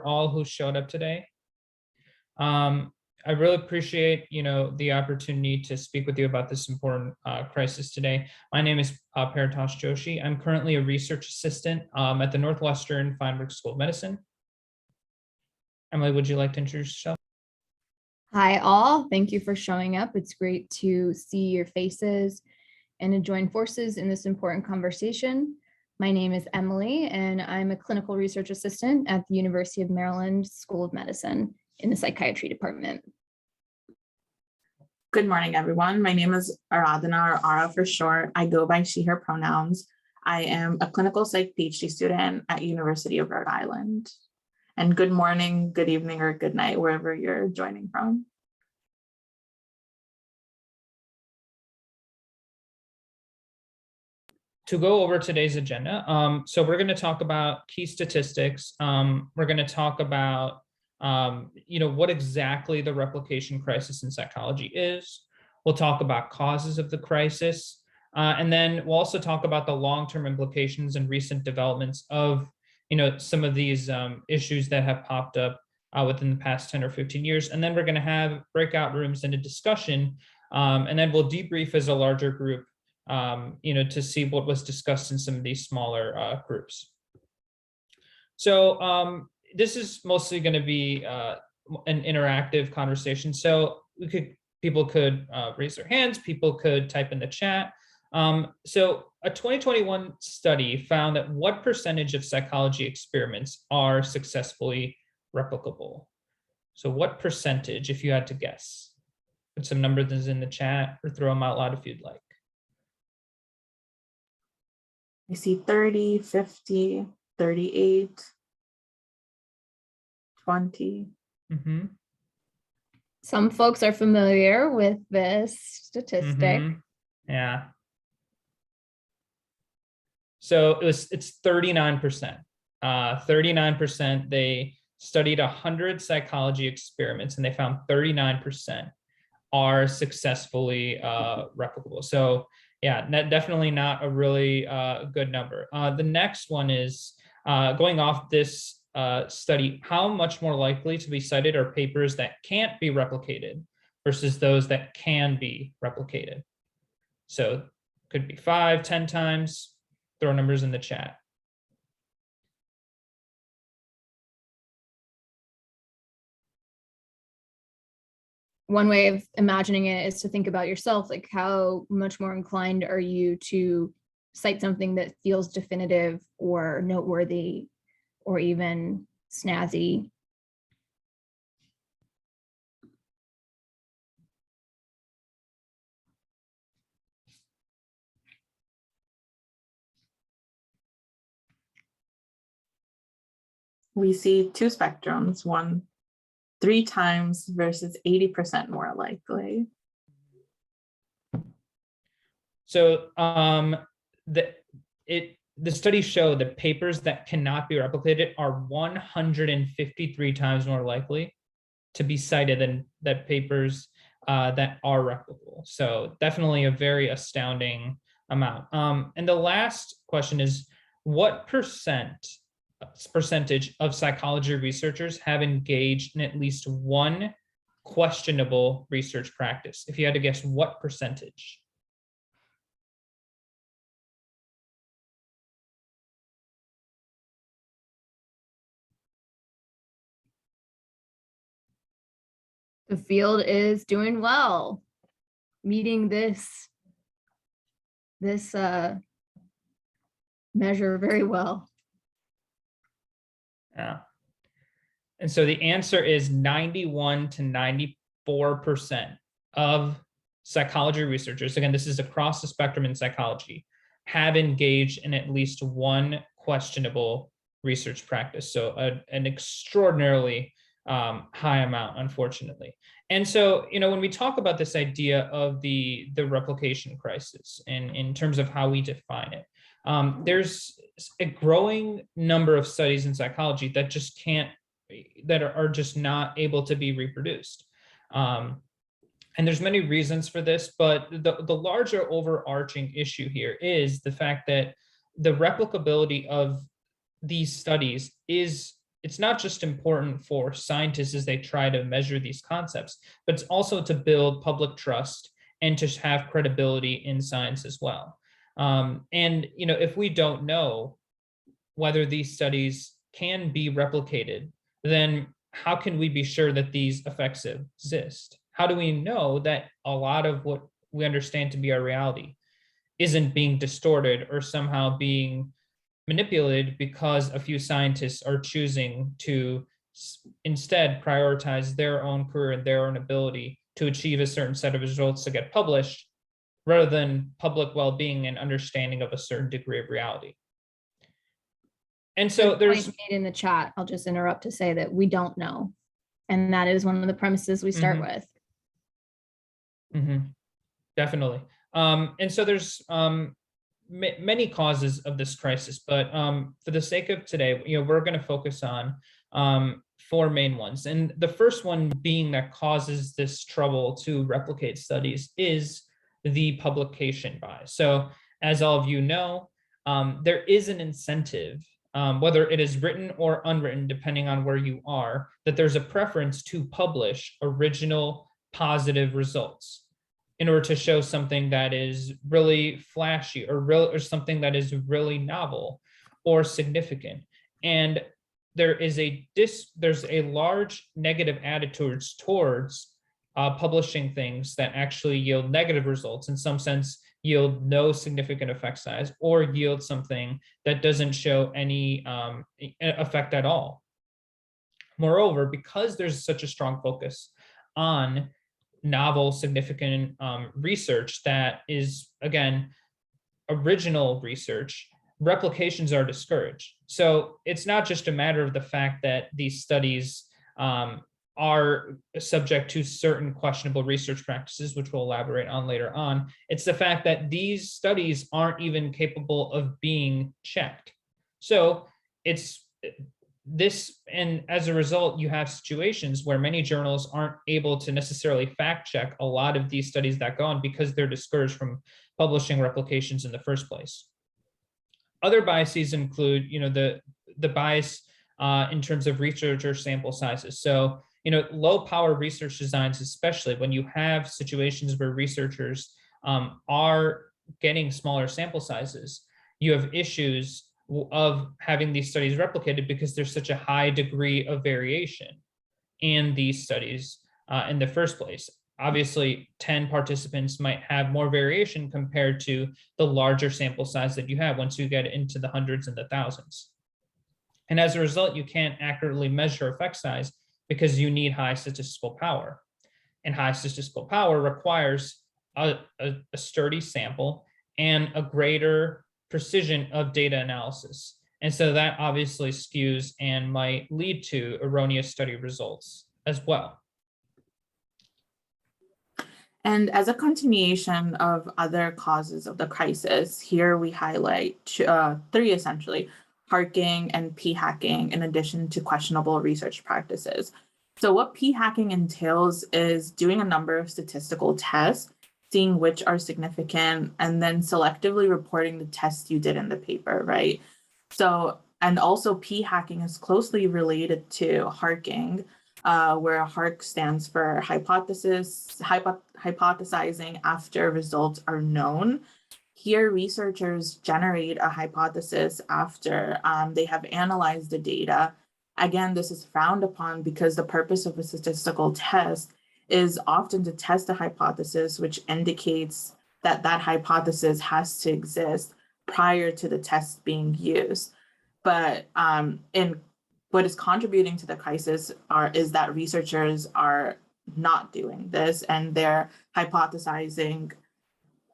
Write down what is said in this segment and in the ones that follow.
for all who showed up today. I really appreciate, the opportunity to speak with you about this important crisis today. My name is Paritosh Joshi. I'm currently a research assistant at the Northwestern Feinberg School of Medicine. Emily, would you like to introduce yourself? Hi all, thank you for showing up. It's great to see your faces and to join forces in this important conversation. My name is Emily and I'm a clinical research assistant at the University of Maryland School of Medicine in the psychiatry department. Good morning, everyone. My name is Aradhana, or Ara for short. I go by she, her pronouns. I am a clinical psych PhD student at University of Rhode Island. And good morning, good evening, or good night, wherever you're joining from. To go over today's agenda, so we're going to talk about key statistics. We're going to talk about what exactly the replication crisis in psychology is. We'll talk about causes of the crisis, and then we'll also talk about the long-term implications and recent developments of some of these issues that have popped up within the past 10 or 15 years. And then we're going to have breakout rooms and a discussion, and then we'll debrief as a larger group, to see what was discussed in some of these smaller groups. So this is mostly going to be an interactive conversation. So people could raise their hands, people could type in the chat. So a 2021 study found that what percentage of psychology experiments are successfully replicable? So what percentage, if you had to guess? Put some numbers in the chat or throw them out loud if you'd like. I see 30, 50, 38, 20. Mm-hmm. Some folks are familiar with this statistic. Mm-hmm. Yeah. So it's 39%. 39%, they studied 100 psychology experiments and they found 39% are successfully replicable. So yeah, definitely not a really good number. The next one is going off this study, how much more likely to be cited are papers that can't be replicated versus those that can be replicated? So could be 5, 10 times. Throw numbers in the chat. One way of imagining it is to think about yourself, like how much more inclined are you to cite something that feels definitive or noteworthy or even snazzy? We see two spectrums, one 3 times versus 80% more likely. So the studies show that papers that cannot be replicated are 153 times more likely to be cited than that papers that are replicable. So definitely a very astounding amount. And the last question is, what percentage of psychology researchers have engaged in at least one questionable research practice? If you had to guess, what percentage? The field is doing well, meeting this measure very well. Yeah. And so the answer is 91 to 94% of psychology researchers, again, this is across the spectrum in psychology, have engaged in at least one questionable research practice. So an extraordinarily high amount, unfortunately. And so, when we talk about this idea of the replication crisis in terms of how we define it, there's a growing number of studies in psychology that just are just not able to be reproduced. And there's many reasons for this, but the larger overarching issue here is the fact that the replicability of these studies is it's not just important for scientists as they try to measure these concepts, but it's also to build public trust and to have credibility in science as well. And if we don't know whether these studies can be replicated, then how can we be sure that these effects exist? How do we know that a lot of what we understand to be our reality isn't being distorted or somehow being manipulated because a few scientists are choosing to instead prioritize their own career and their own ability to achieve a certain set of results to get published, rather than public well-being and understanding of a certain degree of reality? And so Good there's point made in the chat. I'll just interrupt to say that we don't know. And that is one of the premises we start with. Definitely. And so there's many causes of this crisis, but for the sake of today, we're going to focus on four main ones. And the first one being that causes this trouble to replicate studies is the publication bias. So as all of you know, there is an incentive, whether it is written or unwritten, depending on where you are, that there's a preference to publish original positive results in order to show something that is really flashy or something that is really novel or significant. And there's a large negative attitude towards publishing things that actually yield negative results, in some sense yield no significant effect size, or yield something that doesn't show any effect at all. Moreover, because there's such a strong focus on novel, significant research that is, again, original research, replications are discouraged. So it's not just a matter of the fact that these studies are subject to certain questionable research practices, which we'll elaborate on later on. It's the fact that these studies aren't even capable of being checked. So it's this, and as a result, you have situations where many journals aren't able to necessarily fact check a lot of these studies that go on because they're discouraged from publishing replications in the first place. Other biases include, the bias in terms of researcher sample sizes. So, low power research designs, especially when you have situations where researchers are getting smaller sample sizes, you have issues of having these studies replicated because there's such a high degree of variation in these studies in the first place. Obviously, 10 participants might have more variation compared to the larger sample size that you have once you get into the hundreds and the thousands. And as a result, you can't accurately measure effect size because you need high statistical power. And high statistical power requires a sturdy sample and a greater precision of data analysis. And so that obviously skews and might lead to erroneous study results as well. And as a continuation of other causes of the crisis, here we highlight three essentially: harking and p-hacking, in addition to questionable research practices. So what p-hacking entails is doing a number of statistical tests, seeing which are significant, and then selectively reporting the tests you did in the paper, right? So, and also p-hacking is closely related to harking, where HARK stands for hypothesizing after results are known. Here, researchers generate a hypothesis after they have analyzed the data. Again, this is frowned upon because the purpose of a statistical test is often to test a hypothesis, which indicates that that hypothesis has to exist prior to the test being used. But in what is contributing to the crisis is that researchers are not doing this, and they're hypothesizing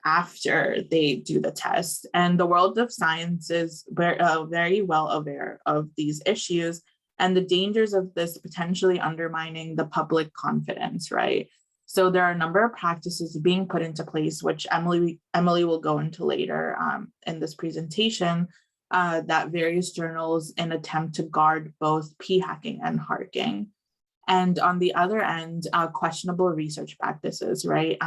after they do the test. And the world of science is very well aware of these issues and the dangers of this potentially undermining the public confidence, right? So there are a number of practices being put into place, which Emily will go into later in this presentation, that various journals in attempt to guard both p-hacking and harking. And on the other end, questionable research practices, right?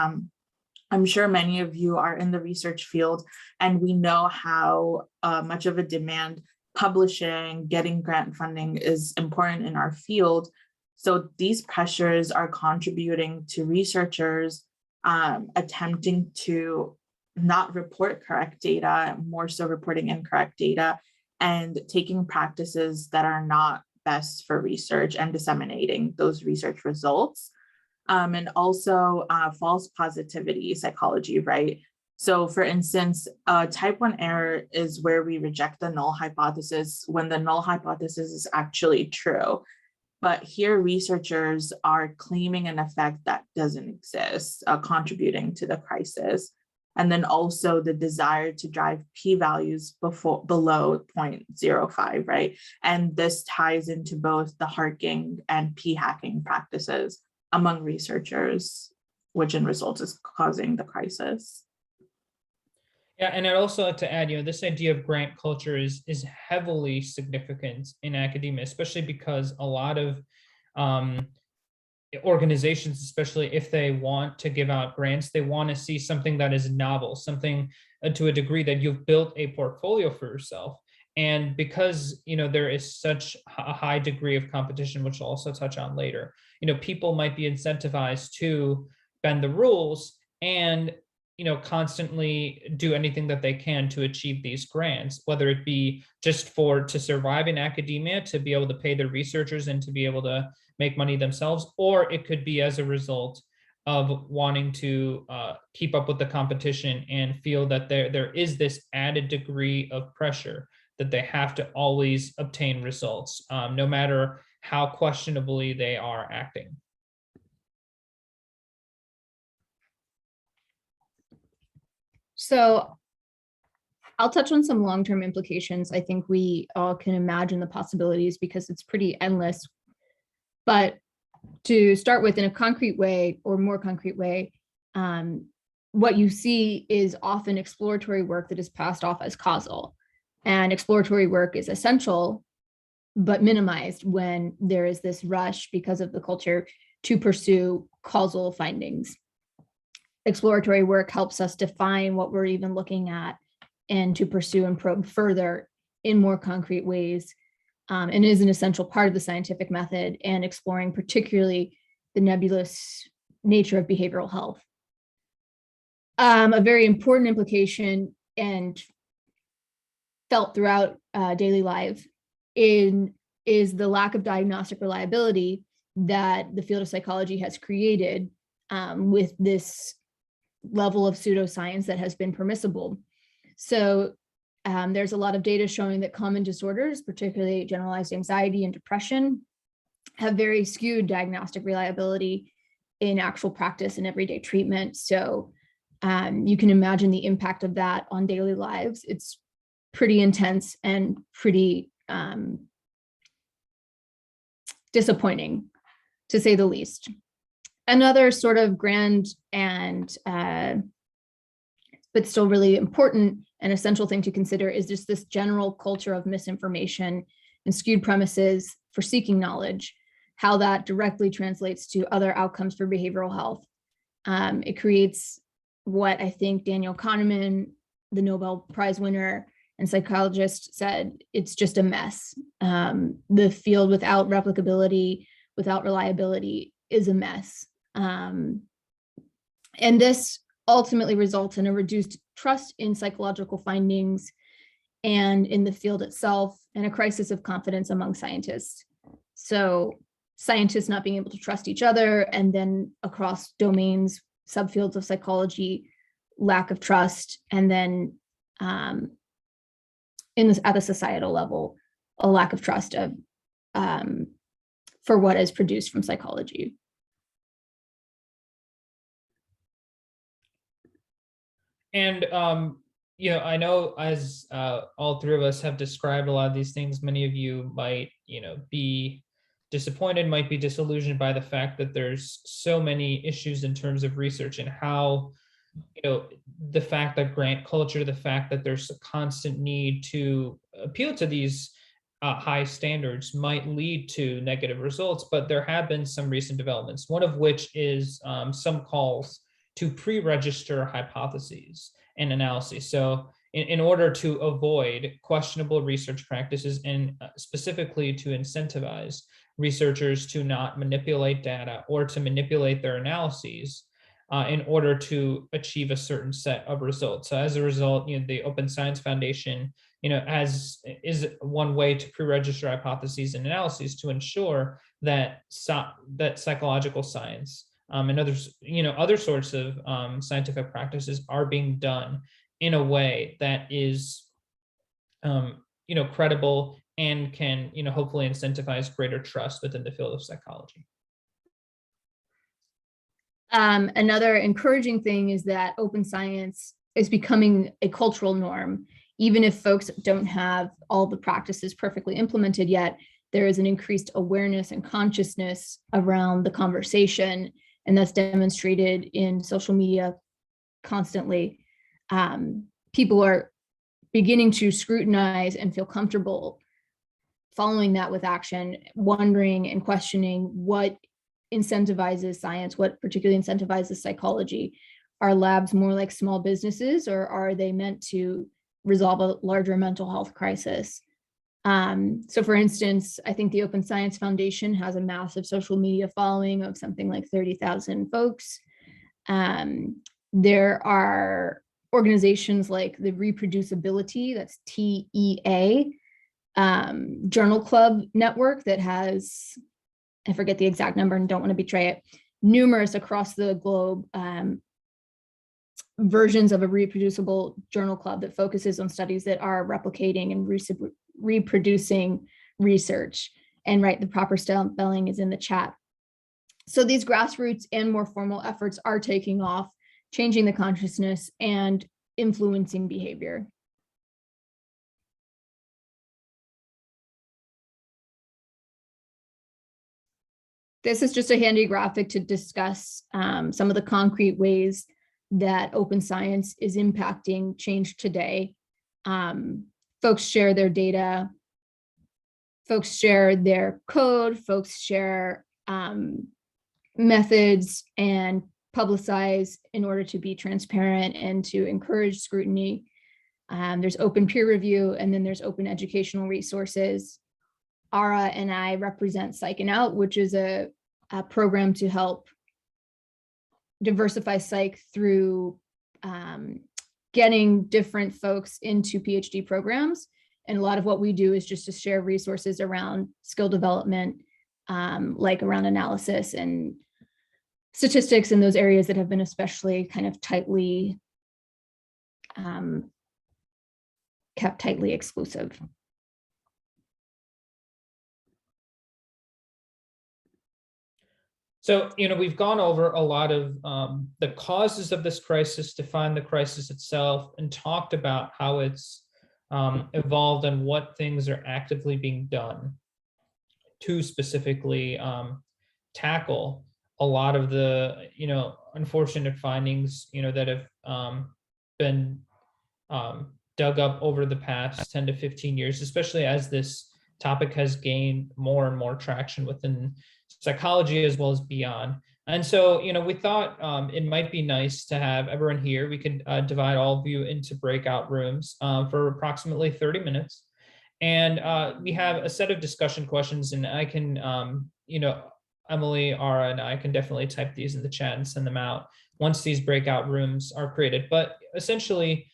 I'm sure many of you are in the research field, and we know how much of a demand publishing, getting grant funding is important in our field. So these pressures are contributing to researchers attempting to not report correct data, more so reporting incorrect data, and taking practices that are not best for research and disseminating those research results. And also false positivity psychology, right? So for instance, type 1 error is where we reject the null hypothesis when the null hypothesis is actually true. But here beresearchers are claiming an effect that doesn't exist, contributing to the crisis. And then also the desire to drive p-values below 0.05, right? And this ties into both the harking and p-hacking practices among researchers, which in results is causing the crisis. Yeah, and I'd also like to add, this idea of grant culture is heavily significant in academia, especially because a lot of organizations, especially if they want to give out grants, they want to see something that is novel, something to a degree that you've built a portfolio for yourself. And because there is such a high degree of competition, which I'll also touch on later, people might be incentivized to bend the rules and constantly do anything that they can to achieve these grants, whether it be just to survive in academia, to be able to pay their researchers and to be able to make money themselves, or it could be as a result of wanting to keep up with the competition and feel that there is this added degree of pressure that they have to always obtain results, no matter how questionably they are acting. So I'll touch on some long-term implications. I think we all can imagine the possibilities because it's pretty endless. But to start with, in a concrete way or more concrete way, what you see is often exploratory work that is passed off as causal. And exploratory work is essential, but minimized when there is this rush because of the culture to pursue causal findings. Exploratory work helps us define what we're even looking at and to pursue and probe further in more concrete ways, and is an essential part of the scientific method and exploring particularly the nebulous nature of behavioral health. A very important implication and felt throughout daily life is the lack of diagnostic reliability that the field of psychology has created with this level of pseudoscience that has been permissible. So there's a lot of data showing that common disorders, particularly generalized anxiety and depression, have very skewed diagnostic reliability in actual practice and everyday treatment. So you can imagine the impact of that on daily lives. It's pretty intense and pretty disappointing, to say the least. Another sort of grand and but still really important and essential thing to consider is just this general culture of misinformation and skewed premises for seeking knowledge, how that directly translates to other outcomes for behavioral health. It creates what I think Daniel Kahneman, the Nobel Prize winner and psychologist, said, it's just a mess. The field without replicability, without reliability is a mess. And this ultimately results in a reduced trust in psychological findings and in the field itself, and a crisis of confidence among scientists. So scientists not being able to trust each other, and then across domains, subfields of psychology, lack of trust, and then at the societal level, a lack of trust of for what is produced from psychology. And I know as all three of us have described a lot of these things, many of you might be disappointed, might be disillusioned by the fact that there's so many issues in terms of research and how the fact that grant culture, the fact that there's a constant need to appeal to these high standards might lead to negative results. But there have been some recent developments, one of which is some calls to pre-register hypotheses and analyses. So in order to avoid questionable research practices and specifically to incentivize researchers to not manipulate data or to manipulate their analyses in order to achieve a certain set of results. So as a result, the Open Science Foundation, is one way to pre-register hypotheses and analyses to ensure that that psychological science and others, other sorts of scientific practices are being done in a way that is, credible and can, hopefully incentivize greater trust within the field of psychology. Another encouraging thing is that open science is becoming a cultural norm. Even if folks don't have all the practices perfectly implemented yet, there is an increased awareness and consciousness around the conversation, and that's demonstrated in social media constantly. People are beginning to scrutinize and feel comfortable following that with action, wondering and questioning what incentivizes science, what particularly incentivizes psychology. Are labs more like small businesses, or are they meant to resolve a larger mental health crisis? So for instance, I think the Open Science Foundation has a massive social media following of something like 30,000 folks. There are organizations like the Reproducibility, that's TEA, Journal Club network that has, I forget the exact number and don't want to betray it, numerous across the globe versions of a reproducible journal club that focuses on studies that are replicating and reproducing research. And right, the proper spelling is in the chat. So these grassroots and more formal efforts are taking off, changing the consciousness and influencing behavior. This is just a handy graphic to discuss some of the concrete ways that open science is impacting change today. Folks share their data, folks share their code, folks share methods and publicize in order to be transparent and to encourage scrutiny. There's open peer review, and then there's open educational resources. Ara and I represent Psych Out, which is a program to help diversify psych through getting different folks into PhD programs. And a lot of what we do is just to share resources around skill development, like around analysis and statistics in those areas that have been especially kind of tightly kept tightly exclusive. So, we've gone over a lot of the causes of this crisis, defined the crisis itself, and talked about how it's evolved and what things are actively being done to specifically tackle a lot of the, unfortunate findings, that have been dug up over the past 10 to 15 years, especially as this topic has gained more and more traction within psychology as well as beyond. And so, we thought it might be nice to have everyone here. We could divide all of you into breakout rooms for approximately 30 minutes. And we have a set of discussion questions, and I can, Emily, Ara, and I can definitely type these in the chat and send them out once these breakout rooms are created. But essentially,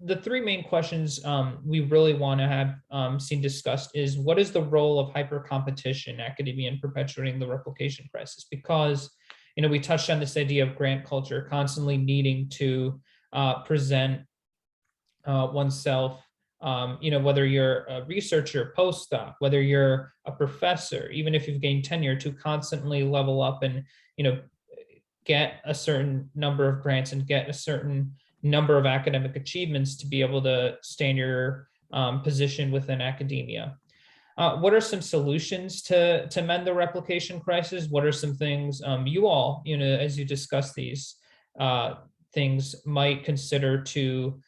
the three main questions we really want to have seen discussed is, what is the role of hypercompetition in academia in perpetuating the replication crisis? Because, we touched on this idea of grant culture, constantly needing to present oneself, whether you're a researcher, postdoc, whether you're a professor, even if you've gained tenure, to constantly level up and, get a certain number of grants and get a certain number of academic achievements to be able to stay in your position within academia. What are some solutions to mend the replication crisis? What are some things you all, as you discuss these things, might consider to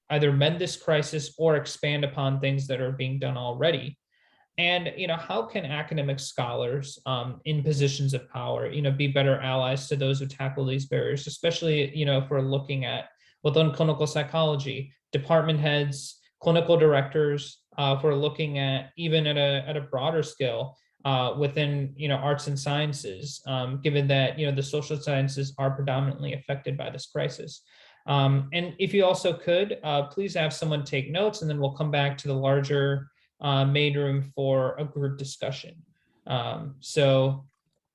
either mend this crisis or expand upon things that are being done already? And, how can academic scholars in positions of power, be better allies to those who tackle these barriers, especially, if we're looking at within clinical psychology, department heads, clinical directors, if we're looking at even at a broader scale, within arts and sciences, given that the social sciences are predominantly affected by this crisis. And if you also could, please have someone take notes, and then we'll come back to the larger main room for a group discussion. So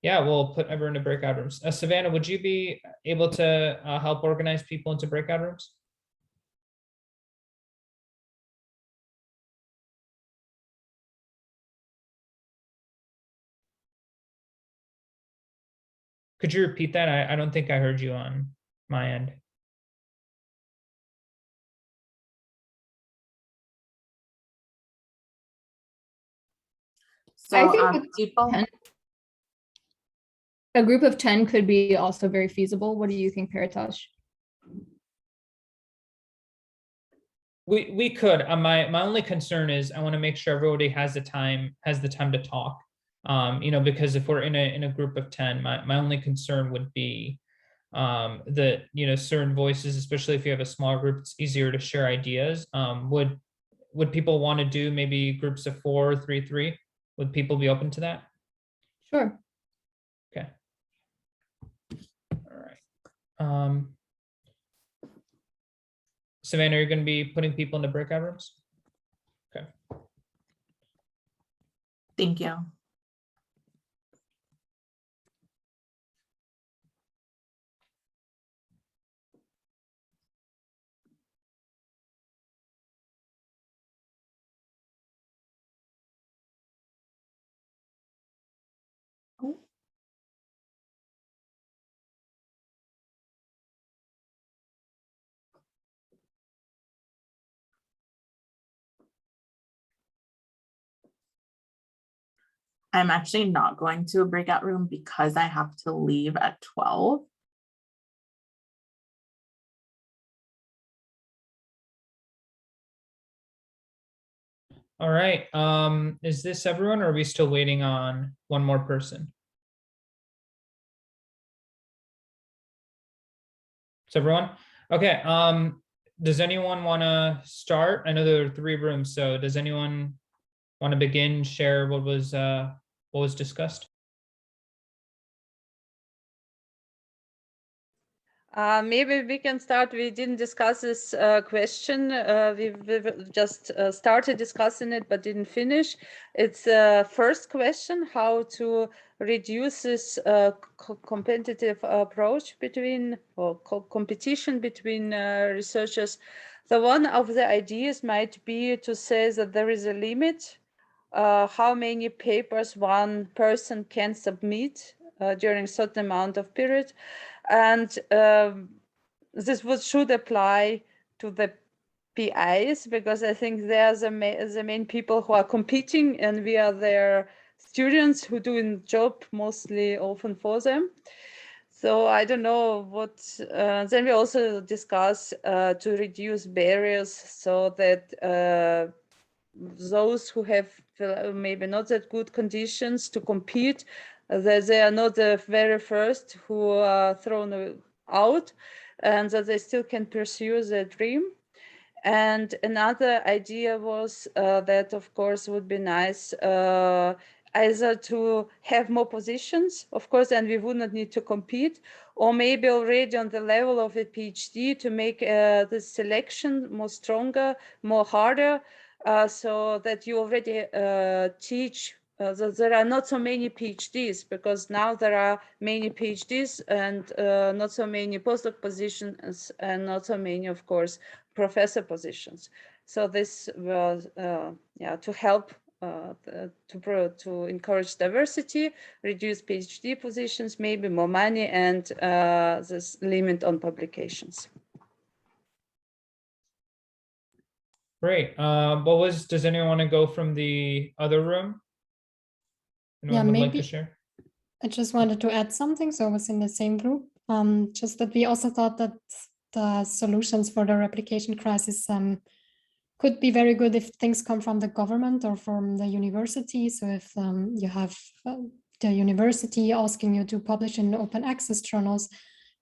yeah, we'll put everyone in breakout rooms. Savannah, would you be able to help organize people into breakout rooms? Could you repeat that? I don't think I heard you on my end. So I think people, a group of 10 could be also very feasible. What do you think, Paritosh? We could. My only concern is I want to make sure everybody has the time to talk. Because if we're in a group of 10, my only concern would be that certain voices, especially if you have a small group, it's easier to share ideas. Would people want to do maybe groups of 4, 3, 3? Would people be open to that? Sure. Okay. All right. Savannah, you're going to be putting people into breakout rooms? Okay. thank you. I'm actually not going to a breakout room because I have to leave at 12. All right. Is this everyone, or are we still waiting on one more person? It's everyone? Okay. Does anyone want to start? I know there are 3 rooms, so does anyone want to begin, share what was discussed? Maybe we can start. We didn't discuss this question. We just started discussing it, but didn't finish. It's the first question: how to reduce this competitive approach between, or competition between researchers. So one of the ideas might be to say that there is a limit how many papers one person can submit during a certain amount of period. And this should apply to the PIs, because I think they are the main people who are competing, and we are their students who doing job mostly often for them. So I don't know what, then we also discuss to reduce barriers so that those who have maybe not that good conditions to compete, that they are not the very first who are thrown out, and that they still can pursue their dream. And another idea was that, of course, would be nice either to have more positions, of course, and we would not need to compete, or maybe already on the level of a PhD to make the selection more stronger, more harder, so that you already teach that there are not so many PhDs, because now there are many PhDs and not so many postdoc positions, and not so many, of course, professor positions. So this was to help to encourage diversity, reduce PhD positions, maybe more money, and this limit on publications. Great. Does anyone want to go from the other room? Anyone would like to share? I just wanted to add something. So I was in the same group, just that we also thought that the solutions for the replication crisis could be very good if things come from the government or from the university. So if you have the university asking you to publish in open access journals,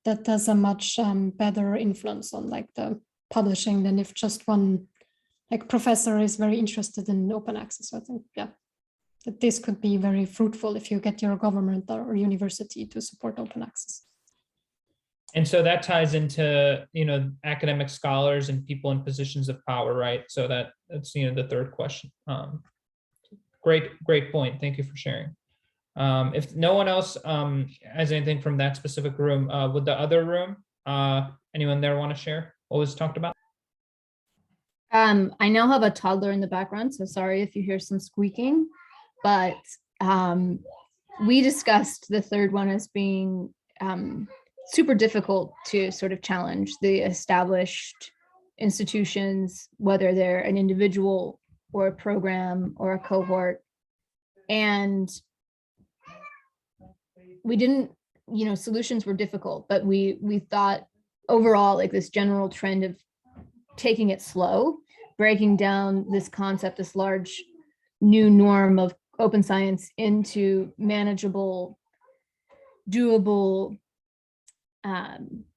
that has a much better influence on like the publishing than if just one like professor is very interested in open access. So I think, yeah, that this could be very fruitful if you get your government or university to support open access. And so that ties into, academic scholars and people in positions of power, right? So that's, the third question. Great point. Thank you for sharing. If no one else has anything from that specific room, would the other room, anyone there want to share what was talked about? I now have a toddler in the background, so sorry if you hear some squeaking, but we discussed the third one as being super difficult to sort of challenge the established institutions, whether they're an individual or a program or a cohort. And we didn't, solutions were difficult, but we thought overall, like this general trend of taking it slow, breaking down this concept, this large new norm of open science into manageable, doable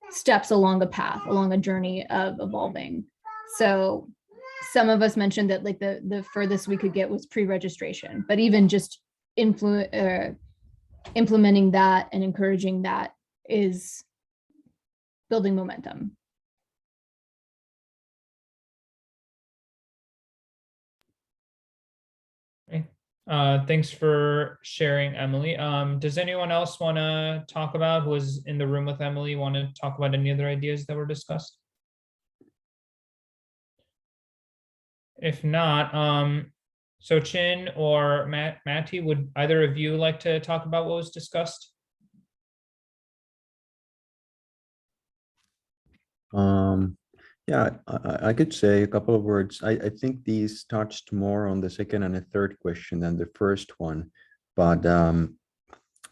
steps along a path, along a journey of evolving. So some of us mentioned that like the furthest we could get was pre-registration, but even just implementing that and encouraging that is building momentum. Okay. Thanks for sharing, Emily. Does anyone else want to talk about, who was in the room with Emily, want to talk about any other ideas that were discussed? If not, Sochin or Matty, would either of you like to talk about what was discussed? Yeah, I could say a couple of words. I think these touched more on the second and the third question than the first one, but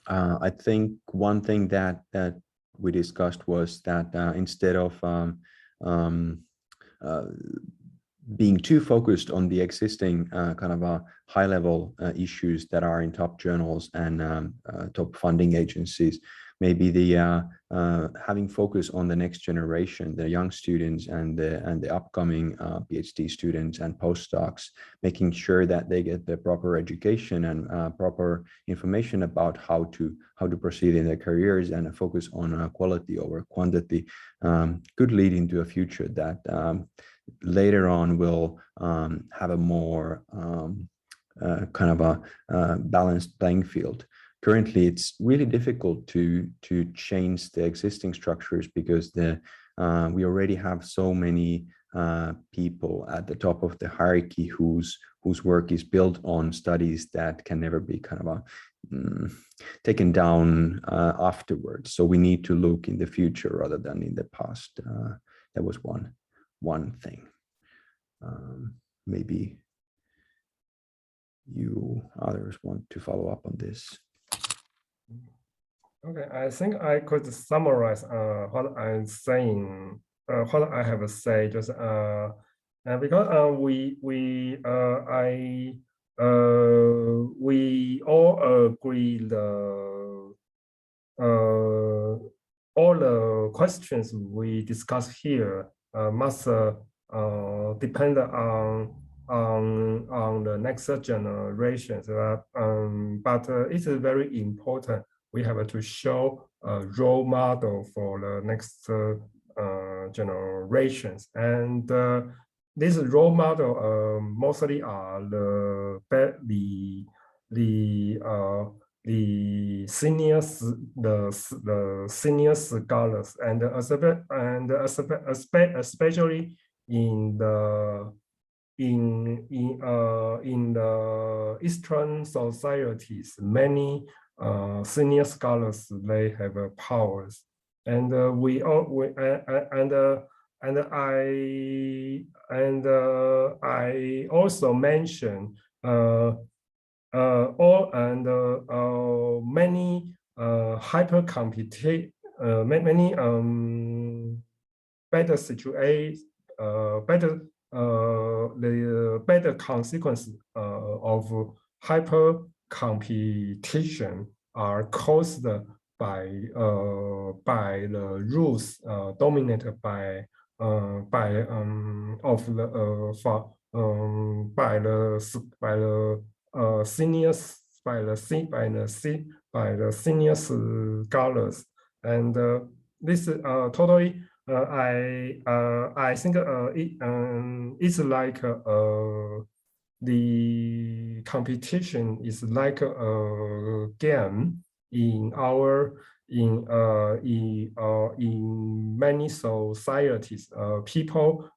I think one thing that we discussed was that instead of being too focused on the existing kind of high-level issues that are in top journals and top funding agencies, maybe the having focus on the next generation, the young students and the upcoming PhD students and postdocs, making sure that they get the proper education and proper information about how to proceed in their careers, and a focus on quality over quantity could lead into a future that later on will have a more kind of a balanced playing field. Currently, it's really difficult to change the existing structures because we already have so many people at the top of the hierarchy whose work is built on studies that can never be kind of taken down afterwards. So we need to look in the future rather than in the past. That was one thing. Maybe you others want to follow up on this. Okay, I think I could summarize what I'm saying, what I have said, just because we all agree all the questions we discuss here must depend on the next generations, but it's very important. We have to show a role model for the next generations, and this role model mostly are the seniors, the senior scholars, and especially in the Eastern societies, many senior scholars, they have powers, and I also mentioned many hypercompetition, many better situations, the better consequences of hypercompetition are caused by the rules dominated by seniors by the senior scholars, and this totally I think it's like the competition is like a game in many societies. People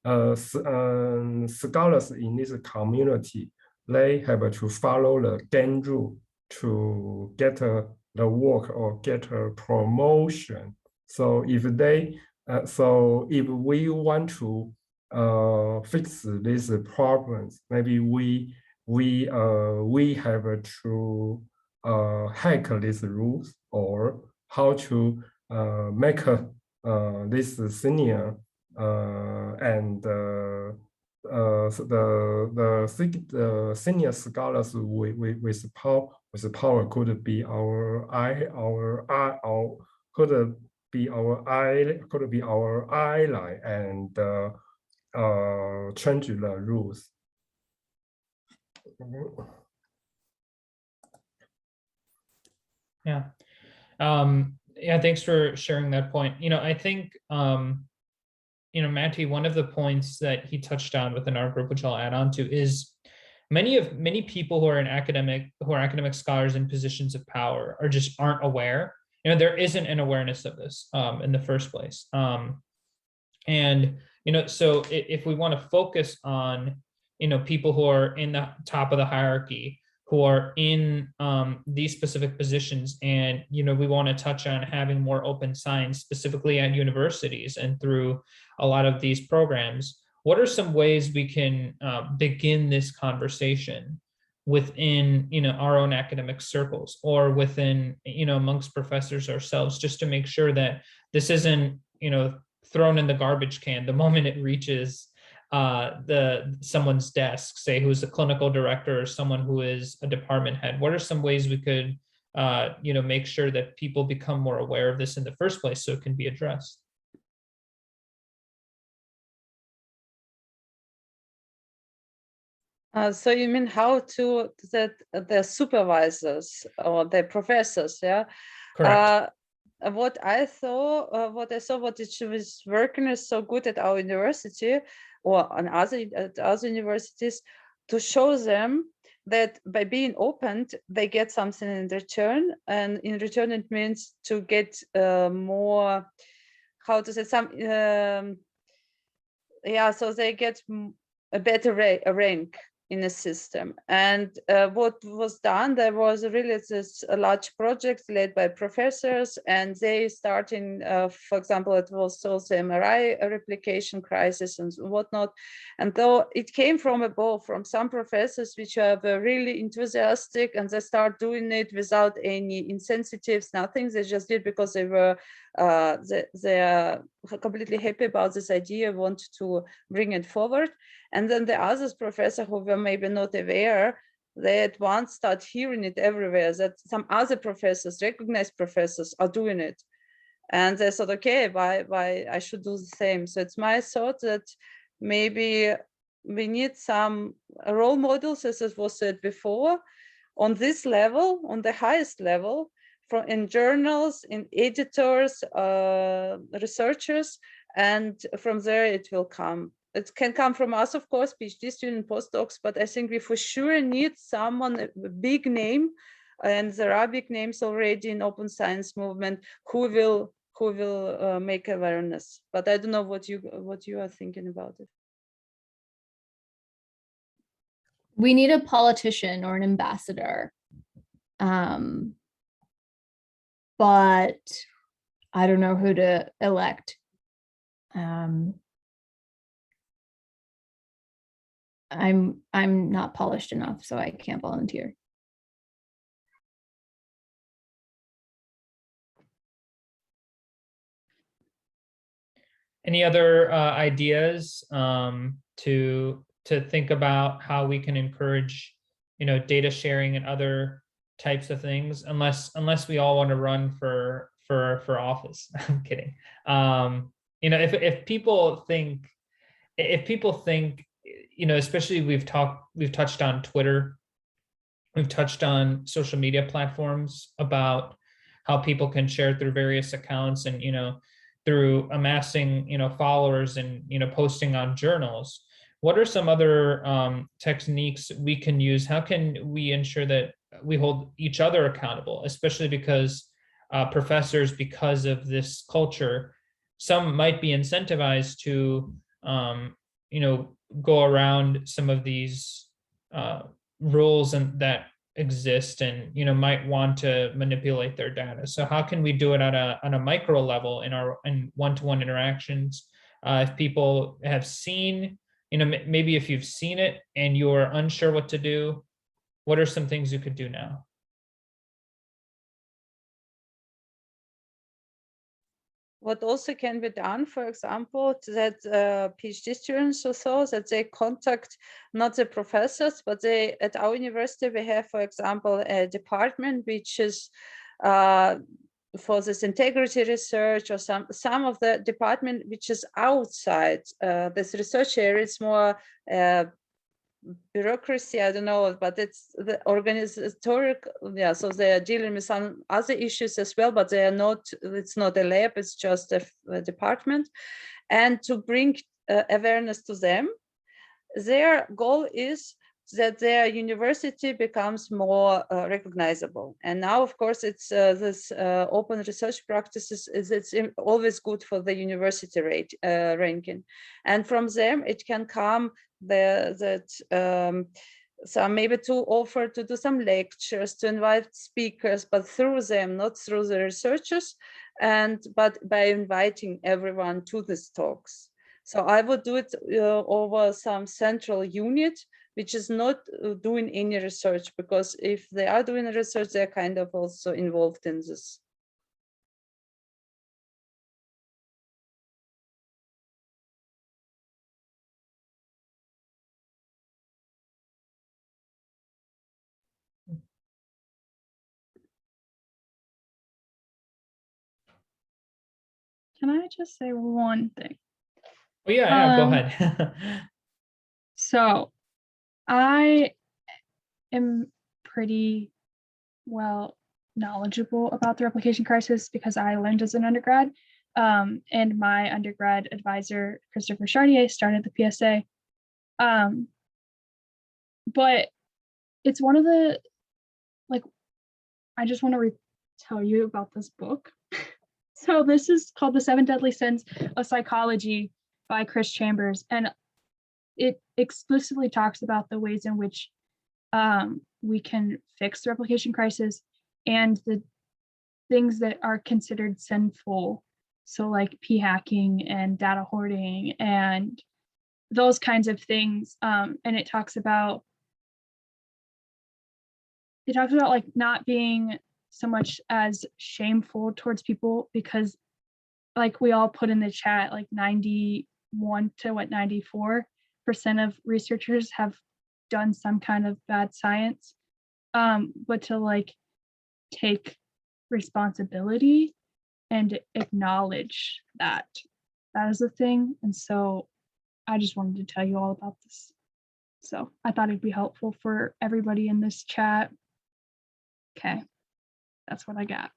scholars in this community, they have to follow the game rule to get the work or get a promotion. So if we want to fix these problems, maybe we have to hack these rules, or how to make this senior and the senior scholars with power could be our ally and change the rules. Yeah. Yeah, thanks for sharing that point. I think, Matty, one of the points that he touched on within our group, which I'll add on to, is many people who are academic scholars in positions of power aren't aware. There isn't an awareness of this in the first place. And so if we want to focus on people who are in the top of the hierarchy, who are in these specific positions, and we want to touch on having more open science, specifically at universities and through a lot of these programs, what are some ways we can begin this conversation within our own academic circles, or within amongst professors ourselves, just to make sure that this isn't thrown in the garbage can the moment it reaches someone's desk, say who's a clinical director or someone who is a department head? What are some ways we could make sure that people become more aware of this in the first place so it can be addressed? So you mean how to that the supervisors or the professors, yeah? Correct. What I saw, what it was working is so good at our university or at other universities, to show them that by being opened, they get something in return, and in return it means to get more, how to say, some so they get a better rank in the system. And what was done, there was really this large project led by professors, and they starting, for example, it was also MRI replication crisis and whatnot. And though it came from above, from some professors which are really enthusiastic, and they start doing it without any incentives, nothing. They just did because they were they are completely happy about this idea, want to bring it forward. And then the others professors who were maybe not aware, they at once start hearing it everywhere, that some other professors, recognized professors, are doing it. And they thought, okay, why I should do the same. So it's my thought that maybe we need some role models, as it was said before, on this level, on the highest level, in journals, in editors, researchers, and from there it will come. It can come from us, of course, PhD student, postdocs, but I think we for sure need someone, a big name, and there are big names already in open science movement who will make awareness. But I don't know what you are thinking about it. We need a politician or an ambassador. But I don't know who to elect. I'm not polished enough, so I can't volunteer. Any other ideas to think about how we can encourage, data sharing and other types of things, unless we all want to run for for office. I'm kidding. You know, if people think, you know, especially we've touched on Twitter, we've touched on social media platforms about how people can share through various accounts and, you know, through amassing, you know, followers and, you know, posting on journals. What are some other techniques we can use? How can we ensure that we hold each other accountable, especially because professors, because of this culture, some might be incentivized to, you know, go around some of these rules and that exist, and you know, might want to manipulate their data. So how can we do it at on a micro level in one-to-one interactions? If people have seen, you know, maybe if you've seen it and you're unsure what to do, what are some things you could do now? What also can be done, for example, that PhD students or so, that they contact not the professors, but they, at our university, we have, for example, a department which is for this integrity research, or some of the department which is outside this research area. It's more bureaucracy, I don't know, but it's the organizatoric, yeah, so they are dealing with some other issues as well, but they are not, it's not a lab, it's just a department. And to bring awareness to them, their goal is that their university becomes more recognizable. And now, of course, it's this open research practices, it's always good for the university ranking. And from them, it can come some maybe to offer to do some lectures, to invite speakers, but through them, not through the researchers, but by inviting everyone to these talks. So I would do it over some central unit, which is not doing any research, because if they are doing research, they're kind of also involved in this. Can I just say one thing? Oh yeah, go ahead. So I am pretty well knowledgeable about the replication crisis because I learned as an undergrad. And my undergrad advisor, Christopher Chartier, started the PSA. But it's one of the, like, I just want to tell you about this book. So this is called The 7 Deadly Sins of Psychology by Chris Chambers. And it explicitly talks about the ways in which we can fix the replication crisis and the things that are considered sinful. So like p-hacking and data hoarding and those kinds of things. And it talks about like not being so much as shameful towards people, because like we all put in the chat, like 91 to 94% of researchers have done some kind of bad science, but to like take responsibility and acknowledge that is a thing. And so I just wanted to tell you all about this. So I thought it'd be helpful for everybody in this chat. Okay, that's what I got.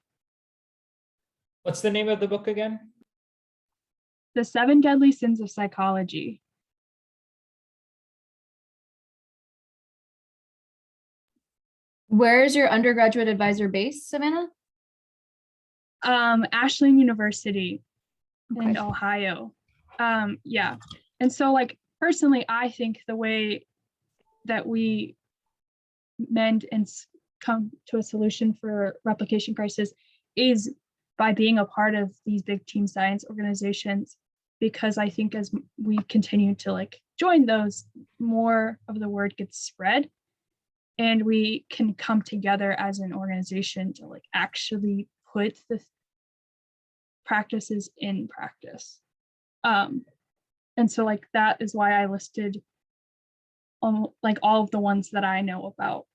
What's the name of the book again? The 7 Deadly Sins of Psychology. Where is your undergraduate advisor based, Savannah? Ashland University Okay. in Ohio. Yeah. And so like personally, I think the way that we mend and come to a solution for replication crisis is by being a part of these big team science organizations, because I think as we continue to like join those, more of the word gets spread and we can come together as an organization to like actually put the practices in practice. And so like that is why I listed like all of the ones that I know about.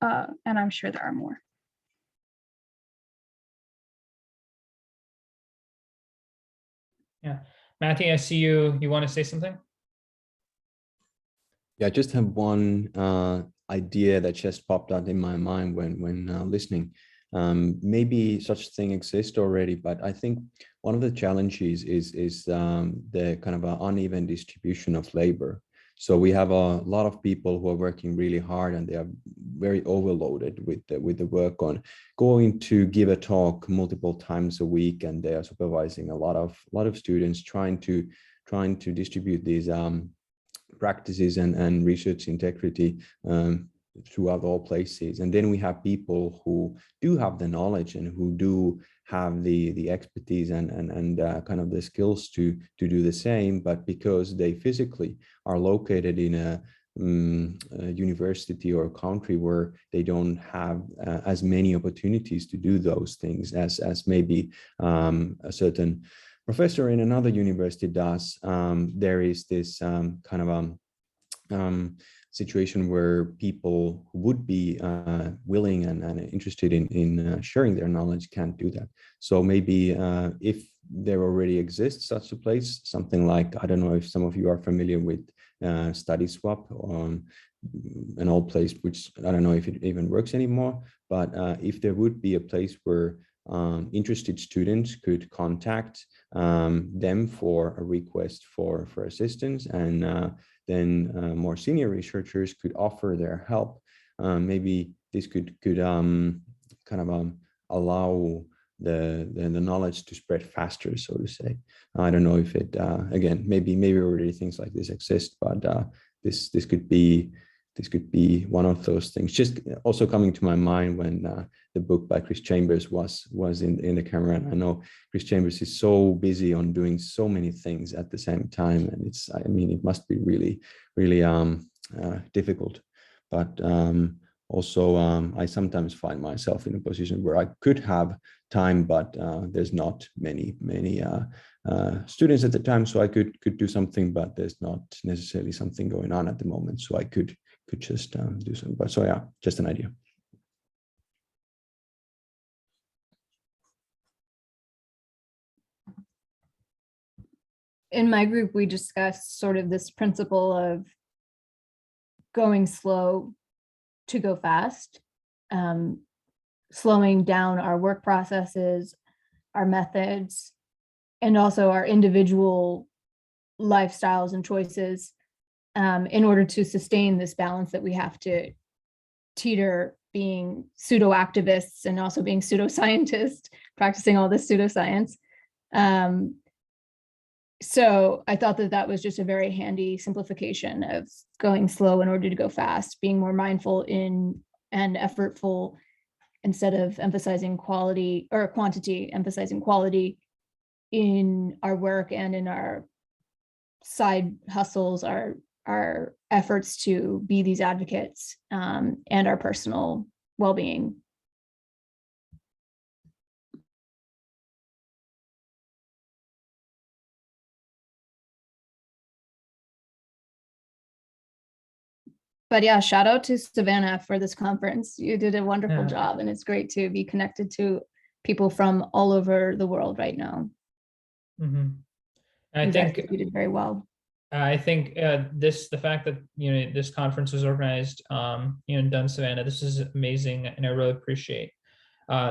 And I'm sure there are more. Yeah. Matthew, I see you. You want to say something? Yeah, I just have one idea that just popped out in my mind when listening. Maybe such thing exists already, but I think one of the challenges is the kind of an uneven distribution of labor. So we have a lot of people who are working really hard, and they are very overloaded with the work on going to give a talk multiple times a week, and they are supervising a lot of students trying to distribute these practices and research integrity throughout all places. And then we have people who do have the knowledge and who do have the expertise and kind of the skills to do the same, but because they physically are located in a university or a country where they don't have as many opportunities to do those things as maybe a certain professor in another university does, there is this kind of situation where people who would be willing and interested in sharing their knowledge can't do that. So maybe if there already exists such a place, something like, I don't know if some of you are familiar with Study Swap, an old place, which I don't know if it even works anymore, but if there would be a place where interested students could contact them for a request for assistance, and then more senior researchers could offer their help. Maybe this could kind of allow the knowledge to spread faster, so to say. I don't know if it again, maybe already things like this exist, but this could be one of those things. Just also coming to my mind when the book by Chris Chambers was in the camera, and I know Chris Chambers is so busy on doing so many things at the same time, and I mean it must be really difficult. But also I sometimes find myself in a position where I could have time, but there's not many students at the time, so I could do something, but there's not necessarily something going on at the moment, so I could just do something. But so yeah, just an idea. In my group, we discussed sort of this principle of going slow to go fast, slowing down our work processes, our methods, and also our individual lifestyles and choices in order to sustain this balance that we have to teeter being pseudo activists and also being pseudoscientists, practicing all this pseudoscience. So I thought that was just a very handy simplification of going slow in order to go fast, being more mindful and effortful instead of emphasizing quality or quantity, emphasizing quality in our work and in our side hustles, our efforts to be these advocates, and our personal well-being. But yeah, shout out to Savannah for this conference. You did a wonderful job, and it's great to be connected to people from all over the world right now. Mm-hmm. I You think you did very well. I think the fact that this conference was organized in Dun Savannah, this is amazing, and I really appreciate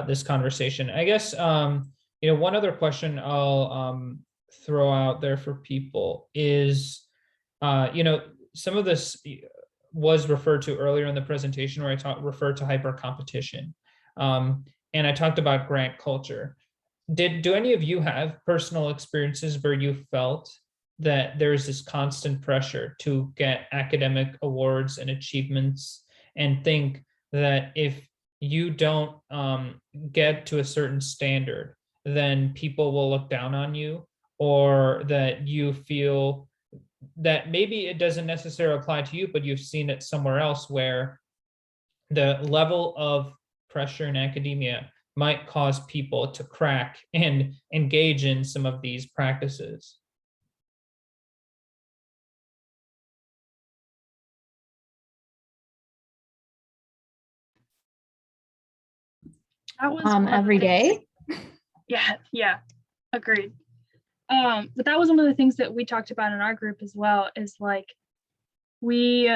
this conversation. I guess one other question I'll throw out there for people is some of this was referred to earlier in the presentation where I referred to hypercompetition, and I talked about grant culture. Do any of you have personal experiences where you felt that there's this constant pressure to get academic awards and achievements, and think that if you don't get to a certain standard, then people will look down on you, or that you feel that maybe it doesn't necessarily apply to you, but you've seen it somewhere else where the level of pressure in academia might cause people to crack and engage in some of these practices? That was one of the every things- day. Yeah, agreed. But that was one of the things that we talked about in our group as well, is like, we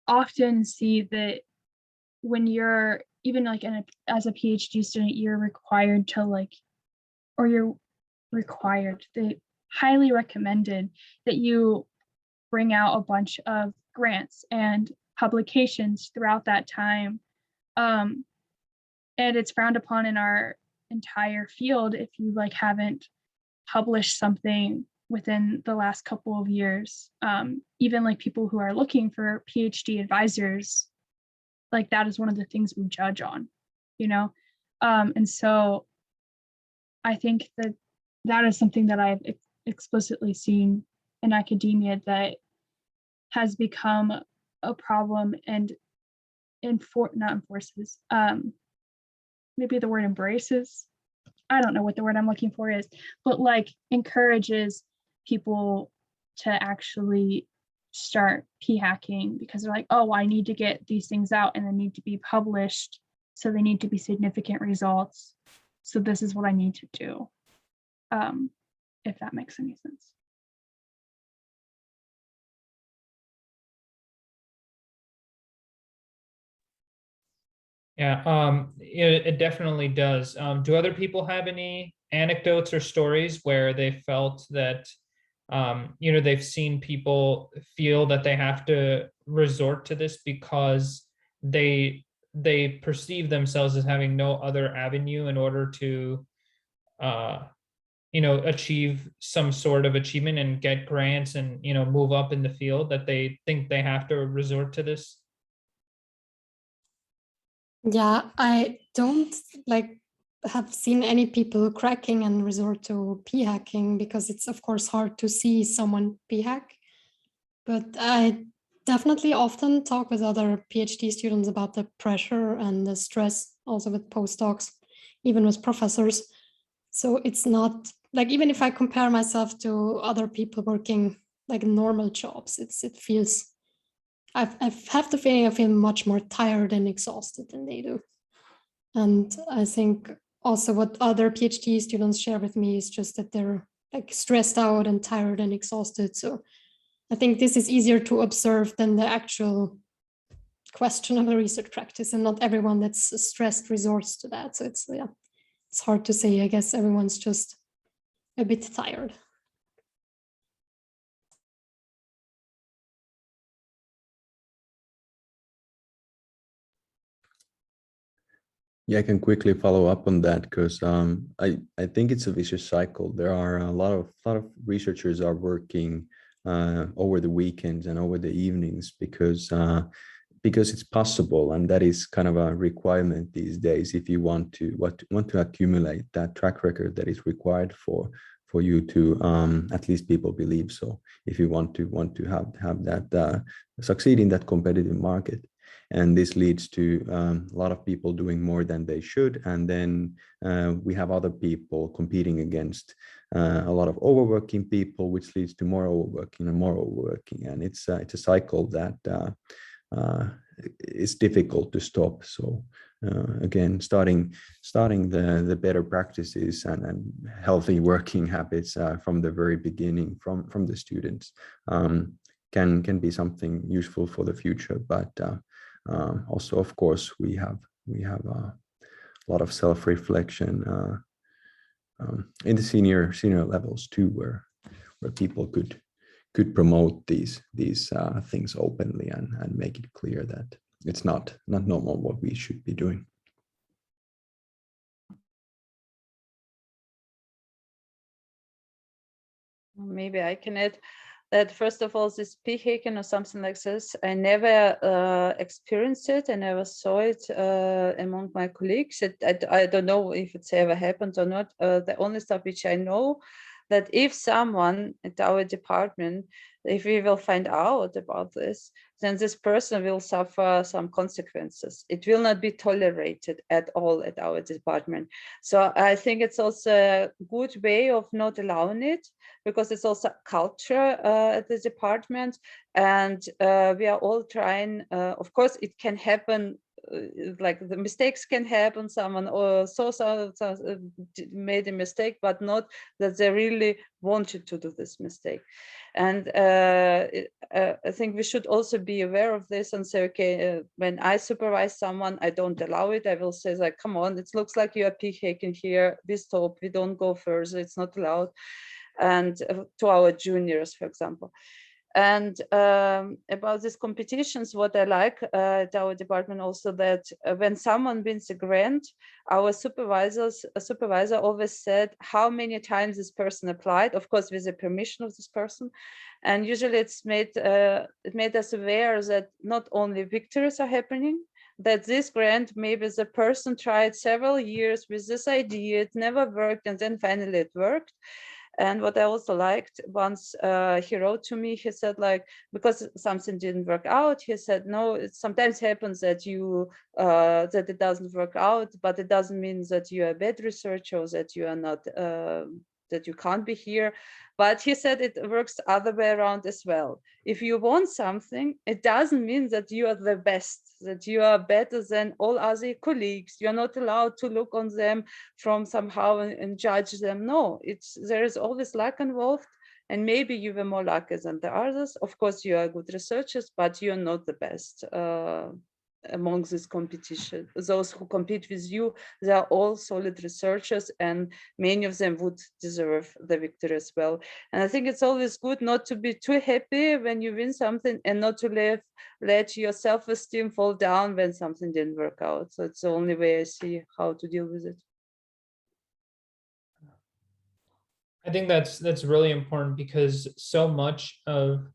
often see that when you're even like as a PhD student, you're required to like, or you're required, they highly recommended that you bring out a bunch of grants and publications throughout that time. And it's frowned upon in our entire field if you like haven't published something within the last couple of years. Even like people who are looking for PhD advisors, like that is one of the things we judge on, you know? And so I think that that is something that I've explicitly seen in academia that has become a problem, and not enforces, maybe the word embraces, I don't know what the word I'm looking for is, but like encourages people to actually start p-hacking because they're like, oh, I need to get these things out and they need to be published. So they need to be significant results. So this is what I need to do. If that makes any sense. Yeah, it definitely does. Do other people have any anecdotes or stories where they felt that, they've seen people feel that they have to resort to this because they perceive themselves as having no other avenue in order to, achieve some sort of achievement and get grants and, move up in the field, that they think they have to resort to this? Yeah, I don't have seen any people cracking and resort to p-hacking because it's of course hard to see someone p-hack. But I definitely often talk with other PhD students about the pressure and the stress, also with postdocs, even with professors. So it's not like, even if I compare myself to other people working like normal jobs, it feels, I have the feeling I feel much more tired and exhausted than they do. And I think also what other PhD students share with me is just that they're like stressed out and tired and exhausted. So I think this is easier to observe than the actual questionable research practice, and not everyone that's stressed resorts to that. So it's hard to say. I guess everyone's just a bit tired. Yeah, I can quickly follow up on that because I think it's a vicious cycle. There are a lot of researchers are working over the weekends and over the evenings because it's possible, and that is kind of a requirement these days if you want to accumulate that track record that is required for you to at least people believe so, if you want to have that succeed in that competitive market. And this leads to a lot of people doing more than they should. And then we have other people competing against a lot of overworking people, which leads to more overworking and more overworking. And it's a cycle that is difficult to stop. So again, starting the better practices and healthy working habits from the very beginning, from the students, can be something useful for the future. But also, of course, we have a lot of self-reflection in the senior levels too, where people could promote these things openly and make it clear that it's not normal what we should be doing. Maybe I can add that, first of all, this p-hacking or something like this, I never experienced it. I never saw it among my colleagues. I don't know if it's ever happened or not. The only stuff which I know, that if someone at our department, if we will find out about this, then this person will suffer some consequences. It will not be tolerated at all at our department. So I think it's also a good way of not allowing it, because it's also culture at the department. And we are all trying, of course, it can happen like the mistakes can happen, someone or made a mistake, but not that they really wanted to do this mistake. And I think we should also be aware of this and say, okay, when I supervise someone, I don't allow it. I will say like, come on, it looks like you are peaking here, we stop, we don't go further, it's not allowed. And to our juniors, for example. And about these competitions, what I like at our department also, that when someone wins a grant, our supervisor always said how many times this person applied, of course with the permission of this person. And usually it made us aware that not only victories are happening, that this grant, maybe the person tried several years with this idea, it never worked, and then finally it worked. And what I also liked, once he wrote to me, he said, like, because something didn't work out, he said, no, it sometimes happens that that it doesn't work out, but it doesn't mean that you are a bad researcher or that you are not, that you can't be here. But he said it works other way around as well. If you want something, it doesn't mean that you are the best, that you are better than all other colleagues. You're not allowed to look on them from somehow and judge them. No, there is always luck involved. And maybe you were more lucky than the others. Of course, you are good researchers, but you're not the best among this competition. Those who compete with you, they are all solid researchers, and many of them would deserve the victory as well. And I think it's always good not to be too happy when you win something, and not to let your self-esteem fall down when something didn't work out. So it's the only way I see how to deal with it. I think that's really important, because so much of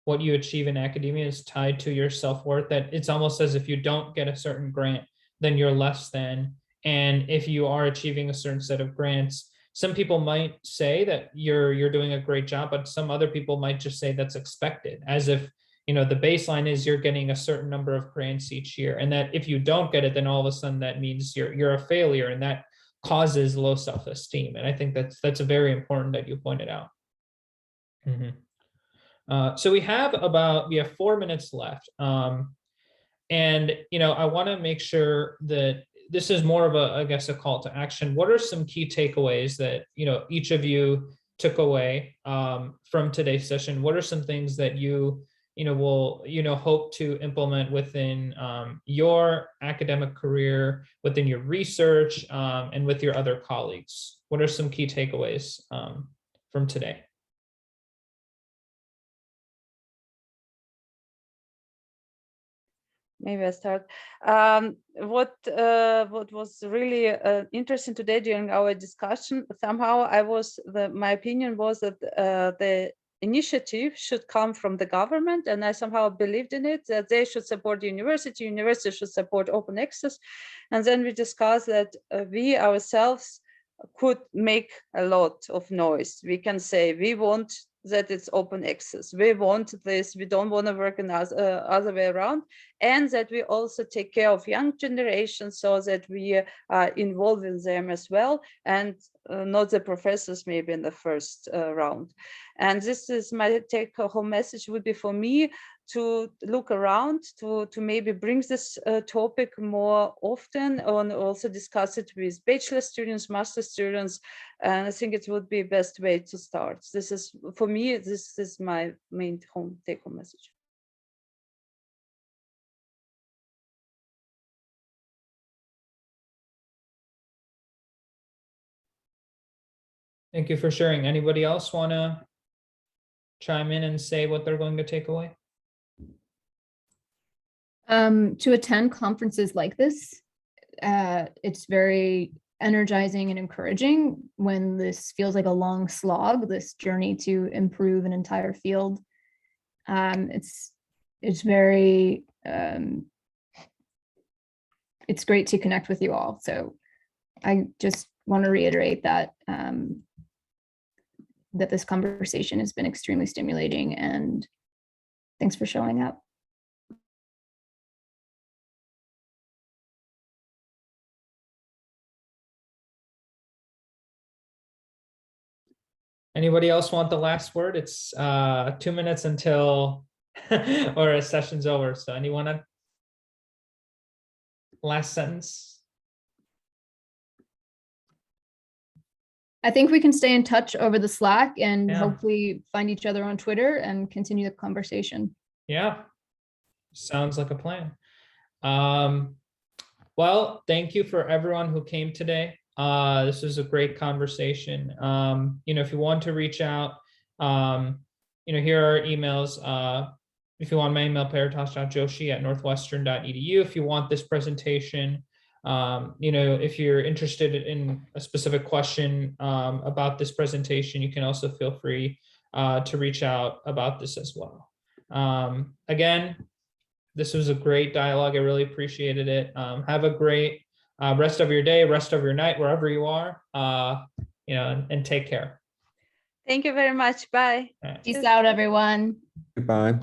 what you achieve in academia is tied to your self-worth, that it's almost as if you don't get a certain grant, then you're less than. And if you are achieving a certain set of grants, some people might say that you're doing a great job, but some other people might just say that's expected, as if, you know, the baseline is you're getting a certain number of grants each year, and that if you don't get it, then all of a sudden that means you're a failure, and that causes low self-esteem. And I think that's very important that you pointed out. So we have 4 minutes left. And, you know, I want to make sure that this is more of I guess, a call to action. What are some key takeaways that, you know, each of you took away from today's session? What are some things that you will, hope to implement within your academic career, within your research, and with your other colleagues? What are some key takeaways from today? Maybe I start. What was really interesting today during our discussion, somehow my opinion was that the initiative should come from the government, and I somehow believed in it, that they should support the university should support open access. And then we discussed that we ourselves could make a lot of noise. We can say we want that it's open access, we want this, we don't want to work in other way around, and that we also take care of young generations, so that we are involving them as well, and not the professors maybe in the first round. And this is my take-home message would be for me, to look around, to maybe bring this topic more often, and also discuss it with bachelor students, master students. And I think it would be best way to start. This is, for me, this is my main take-home message. Thank you for sharing. Anybody else want to chime in and say what they're going to take away? To attend conferences like this, it's very energizing and encouraging when this feels like a long slog, this journey to improve an entire field. It's very, it's great to connect with you all. So I just want to reiterate that that this conversation has been extremely stimulating, and thanks for showing up. Anybody else want the last word? It's 2 minutes until our session's over. So anyone? last sentence? I think we can stay in touch over the Slack and Yeah. hopefully find each other on Twitter and continue the conversation. Yeah, sounds like a plan. Well, thank you for everyone who came today. This was a great conversation. If you want to reach out, here are emails. If you want my email, paritosh.joshi@northwestern.edu. If you want this presentation, if you're interested in a specific question about this presentation, you can also feel free to reach out about this as well. Again, this was a great dialogue. I really appreciated it. Have a great rest of your day, rest of your night, wherever you are, and take care. Thank you very much. Bye. All right. Peace out, everyone. Goodbye.